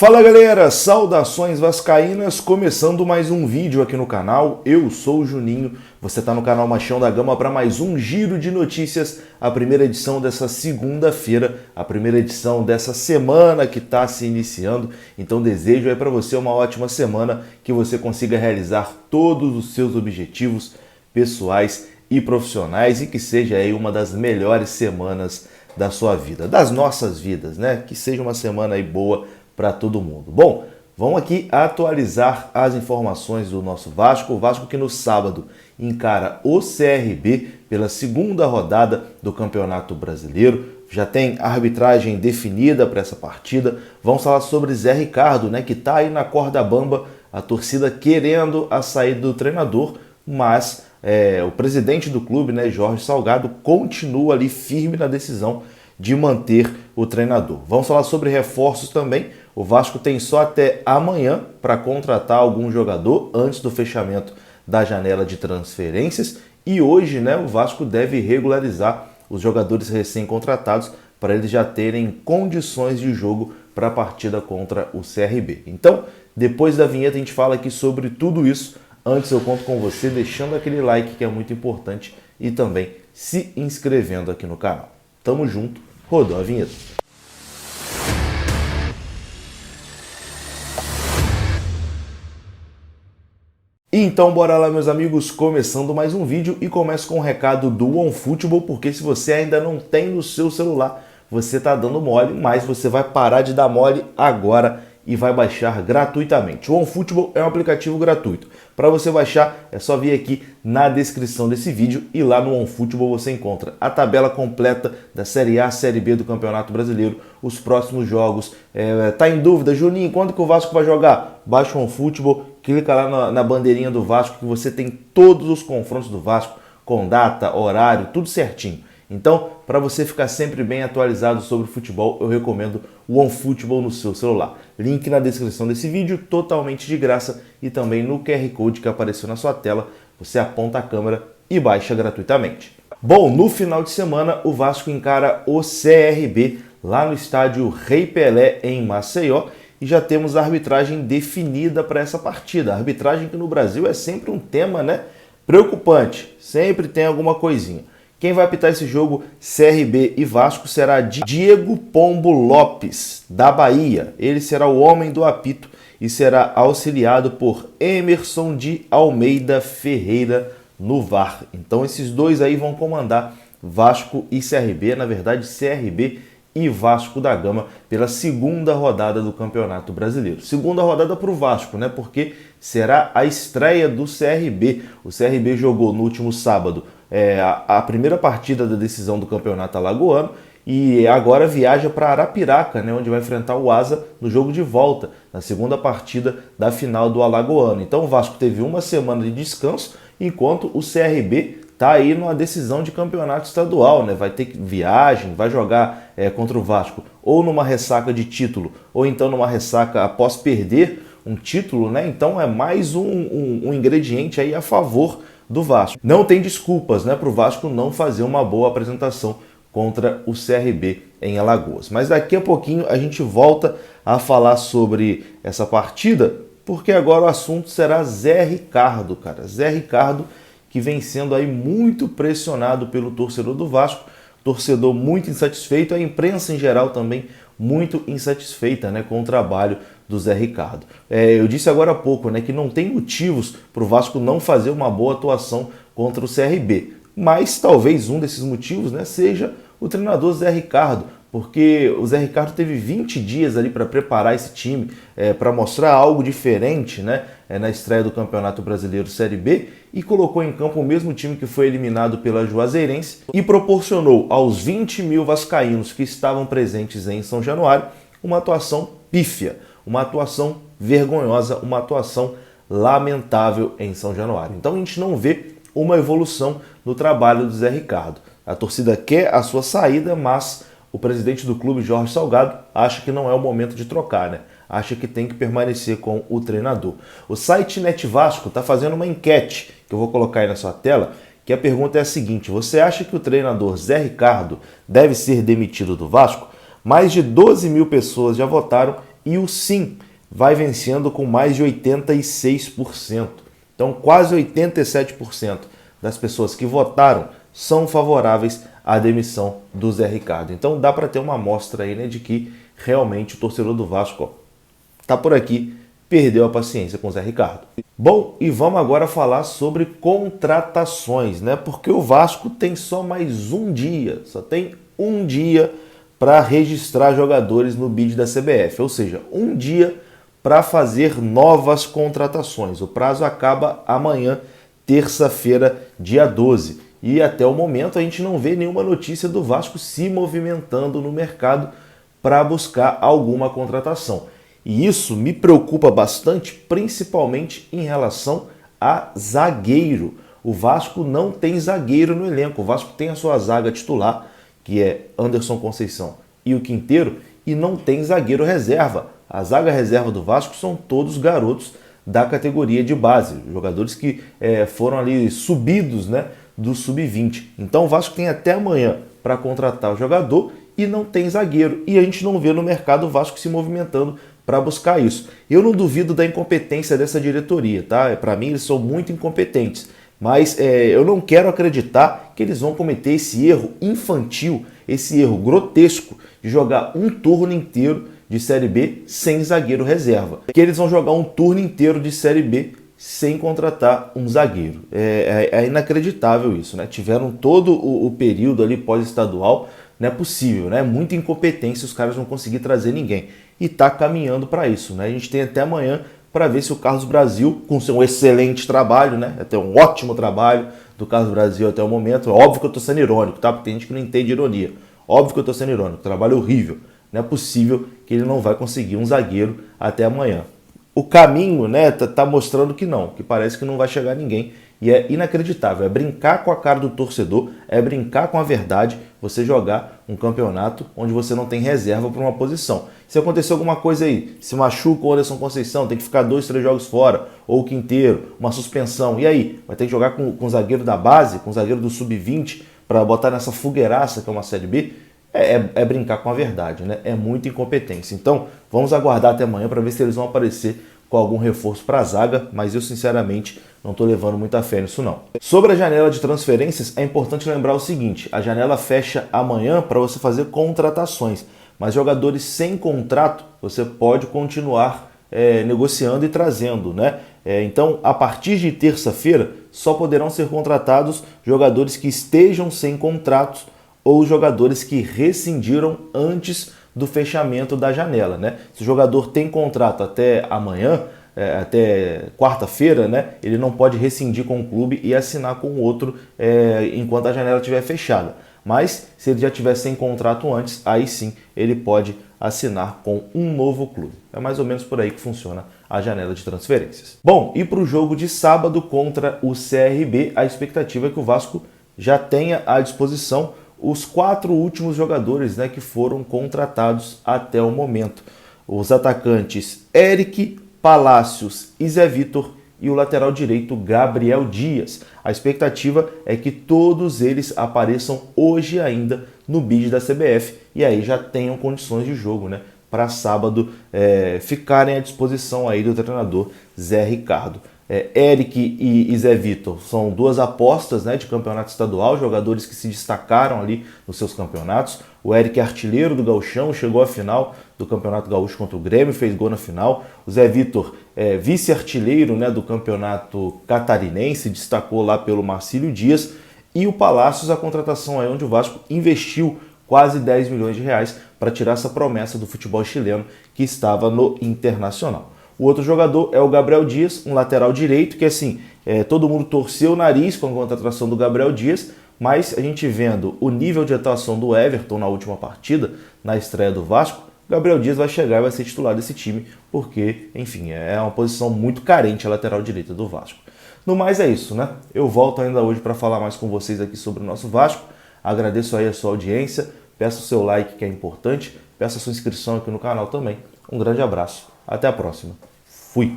Fala galera, saudações vascaínas, começando mais um vídeo aqui no canal. Eu sou o Juninho, você está no canal Machão da Gama para mais um giro de notícias, a primeira edição dessa segunda-feira, a primeira edição dessa semana que está se iniciando. Então desejo aí para você uma ótima semana, que você consiga realizar todos os seus objetivos pessoais e profissionais e que seja aí uma das melhores semanas da sua vida, das nossas vidas, né? Que seja uma semana aí boa para todo mundo. Bom, vamos aqui atualizar as informações do nosso Vasco. O Vasco que no sábado encara o CRB pela segunda rodada do Campeonato Brasileiro. Já tem arbitragem definida para essa partida. Vamos falar sobre Zé Ricardo, né, que está aí na corda bamba, a torcida querendo a saída do treinador, mas o presidente do clube, né, Jorge Salgado, continua ali firme na decisão de manter o treinador. Vamos falar sobre reforços também. O Vasco tem só até amanhã para contratar algum jogador antes do fechamento da janela de transferências. E hoje, né, o Vasco deve regularizar os jogadores recém-contratados para eles já terem condições de jogo para a partida contra o CRB. Então, depois da vinheta a gente fala aqui sobre tudo isso. Antes eu conto com você deixando aquele like que é muito importante e também se inscrevendo aqui no canal. Tamo junto, rodou a vinheta. Então bora lá, meus amigos, começando mais um vídeo e começo com um recado do OneFootball, porque se você ainda não tem no seu celular, você tá dando mole, mas você vai parar de dar mole agora e vai baixar gratuitamente. O OneFootball é um aplicativo gratuito. Para você baixar, é só vir aqui na descrição desse vídeo e lá no OneFootball você encontra a tabela completa da Série A, Série B do Campeonato Brasileiro, os próximos jogos. Tá em dúvida, Juninho, quando que o Vasco vai jogar? Baixa o OneFootball, clica lá na bandeirinha do Vasco que você tem todos os confrontos do Vasco, com data, horário, tudo certinho. Então, para você ficar sempre bem atualizado sobre futebol, eu recomendo o OneFootball no seu celular. Link na descrição desse vídeo, totalmente de graça, e também no QR Code que apareceu na sua tela, você aponta a câmera e baixa gratuitamente. Bom, no final de semana, o Vasco encara o CRB lá no estádio Rei Pelé, em Maceió, e já temos a arbitragem definida para essa partida. A arbitragem que no Brasil é sempre um tema, né, preocupante, sempre tem alguma coisinha. Quem vai apitar esse jogo, CRB e Vasco, será Diego Pombo Lopes, da Bahia. Ele será o homem do apito e será auxiliado por Emerson de Almeida Ferreira no VAR. Então esses dois aí vão comandar Vasco e CRB, na verdade CRB e Vasco da Gama, pela segunda rodada do Campeonato Brasileiro. Segunda rodada para o Vasco, né? Porque será a estreia do CRB. O CRB jogou no último sábado a primeira partida da decisão do Campeonato Alagoano e agora viaja para Arapiraca, né, onde vai enfrentar o Asa no jogo de volta, na segunda partida da final do Alagoano. Então o Vasco teve uma semana de descanso, enquanto o CRB está aí numa decisão de campeonato estadual, né? Vai ter viagem, vai jogar contra o Vasco ou numa ressaca de título, ou então numa ressaca após perder um título, né? Então é mais um ingrediente aí a favor do Vasco. Não tem desculpas, né, para o Vasco não fazer uma boa apresentação contra o CRB em Alagoas. Mas daqui a pouquinho a gente volta a falar sobre essa partida, porque agora o assunto será Zé Ricardo, cara. Zé Ricardo, que vem sendo aí muito pressionado pelo torcedor do Vasco, torcedor muito insatisfeito, a imprensa em geral também muito insatisfeita, né, com o trabalho do Zé Ricardo. Eu disse agora há pouco, né, que não tem motivos para o Vasco não fazer uma boa atuação contra o CRB, mas talvez um desses motivos, né, seja o treinador Zé Ricardo, porque o Zé Ricardo teve 20 dias ali para preparar esse time, para mostrar algo diferente, né, na estreia do Campeonato Brasileiro Série B, e colocou em campo o mesmo time que foi eliminado pela Juazeirense e proporcionou aos 20 mil vascaínos que estavam presentes em São Januário uma atuação pífia, uma atuação vergonhosa, uma atuação lamentável em São Januário. Então a gente não vê uma evolução no trabalho do Zé Ricardo. A torcida quer a sua saída, mas o presidente do clube, Jorge Salgado, acha que não é o momento de trocar, né? Acha que tem que permanecer com o treinador. O site Net Vasco está fazendo uma enquete, que eu vou colocar aí na sua tela, que a pergunta é a seguinte: você acha que o treinador Zé Ricardo deve ser demitido do Vasco? Mais de 12 mil pessoas já votaram e o sim vai vencendo com mais de 86%. Então, quase 87% das pessoas que votaram são favoráveis à demissão do Zé Ricardo. Então, dá para ter uma amostra aí, né, de que realmente o torcedor do Vasco está por aqui, perdeu a paciência com o Zé Ricardo. Bom, e vamos agora falar sobre contratações, né? Porque o Vasco tem só mais um dia, só tem um dia para registrar jogadores no bid da CBF, ou seja, um dia para fazer novas contratações. O prazo acaba amanhã, terça-feira, dia 12. E até o momento a gente não vê nenhuma notícia do Vasco se movimentando no mercado para buscar alguma contratação. E isso me preocupa bastante, principalmente em relação a zagueiro. O Vasco não tem zagueiro no elenco. O Vasco tem a sua zaga titular, que é Anderson Conceição e o Quinteiro, e não tem zagueiro reserva. A zaga reserva do Vasco são todos garotos da categoria de base, jogadores que foram ali subidos, né, do sub-20. Então o Vasco tem até amanhã para contratar o jogador e não tem zagueiro. E a gente não vê no mercado o Vasco se movimentando para buscar isso. Eu não duvido da incompetência dessa diretoria, tá? Para mim eles são muito incompetentes, mas eu não quero acreditar que eles vão cometer esse erro infantil, esse erro grotesco de jogar um turno inteiro de Série B sem zagueiro reserva. Que eles vão jogar um turno inteiro de Série B sem contratar um zagueiro. É inacreditável isso, né? Tiveram todo o período ali pós-estadual, não é possível, né? Muita incompetência, os caras não conseguiram trazer ninguém. E tá caminhando para isso, né? A gente tem até amanhã para ver se o Carlos Brasil, com seu excelente trabalho, né? Até um ótimo trabalho do Carlos Brasil até o momento. É óbvio que eu tô sendo irônico, tá? Porque tem gente que não entende ironia. Óbvio que eu tô sendo irônico, trabalho horrível. Não é possível que ele não vai conseguir um zagueiro até amanhã. O caminho, né, tá mostrando que não, que parece que não vai chegar ninguém. E é inacreditável, é brincar com a cara do torcedor, é brincar com a verdade, você jogar um campeonato onde você não tem reserva para uma posição. Se acontecer alguma coisa aí, se machuca o Anderson Conceição, tem que ficar 2, 3 jogos fora, ou o Quinteiro, uma suspensão, e aí? Vai ter que jogar com o zagueiro da base, com o zagueiro do sub-20, para botar nessa fogueiraça que é uma Série B? É brincar com a verdade, né? É muita incompetência. Então, vamos aguardar até amanhã para ver se eles vão aparecer com algum reforço para a zaga, mas eu sinceramente não estou levando muita fé nisso não. Sobre a janela de transferências, é importante lembrar o seguinte, a janela fecha amanhã para você fazer contratações, mas jogadores sem contrato você pode continuar negociando e trazendo, né? Então, a partir de terça-feira, só poderão ser contratados jogadores que estejam sem contratos ou jogadores que rescindiram antes do fechamento da janela, né? Se o jogador tem contrato até amanhã, até quarta-feira, né, ele não pode rescindir com o clube e assinar com o outro enquanto a janela estiver fechada. Mas se ele já tiver sem contrato antes, aí sim ele pode assinar com um novo clube. É mais ou menos por aí que funciona a janela de transferências. Bom, e para o jogo de sábado contra o CRB, a expectativa é que o Vasco já tenha à disposição os 4 últimos jogadores, né, que foram contratados até o momento. Os atacantes Eric, Palácios e Zé Vitor e o lateral direito Gabriel Dias. A expectativa é que todos eles apareçam hoje ainda no bid da CBF e aí já tenham condições de jogo, né, para sábado ficarem à disposição aí do treinador Zé Ricardo. Eric e Zé Vitor são 2 apostas, né, de campeonato estadual, jogadores que se destacaram ali nos seus campeonatos. O Eric é artilheiro do Gauchão, chegou à final do Campeonato Gaúcho contra o Grêmio, fez gol na final. O Zé Vitor é vice-artilheiro, né, do Campeonato Catarinense, destacou lá pelo Marcílio Dias. E o Palácios, a contratação aí onde o Vasco investiu quase 10 milhões de reais para tirar essa promessa do futebol chileno que estava no Internacional. O outro jogador é o Gabriel Dias, um lateral direito, que assim, todo mundo torceu o nariz com a contratação do Gabriel Dias, mas a gente vendo o nível de atuação do Everton na última partida, na estreia do Vasco, o Gabriel Dias vai chegar e vai ser titular desse time, porque, enfim, é uma posição muito carente a lateral direita do Vasco. No mais é isso, né? Eu volto ainda hoje para falar mais com vocês aqui sobre o nosso Vasco. Agradeço aí a sua audiência, peço o seu like que é importante, peço a sua inscrição aqui no canal também. Um grande abraço, até a próxima. Fui!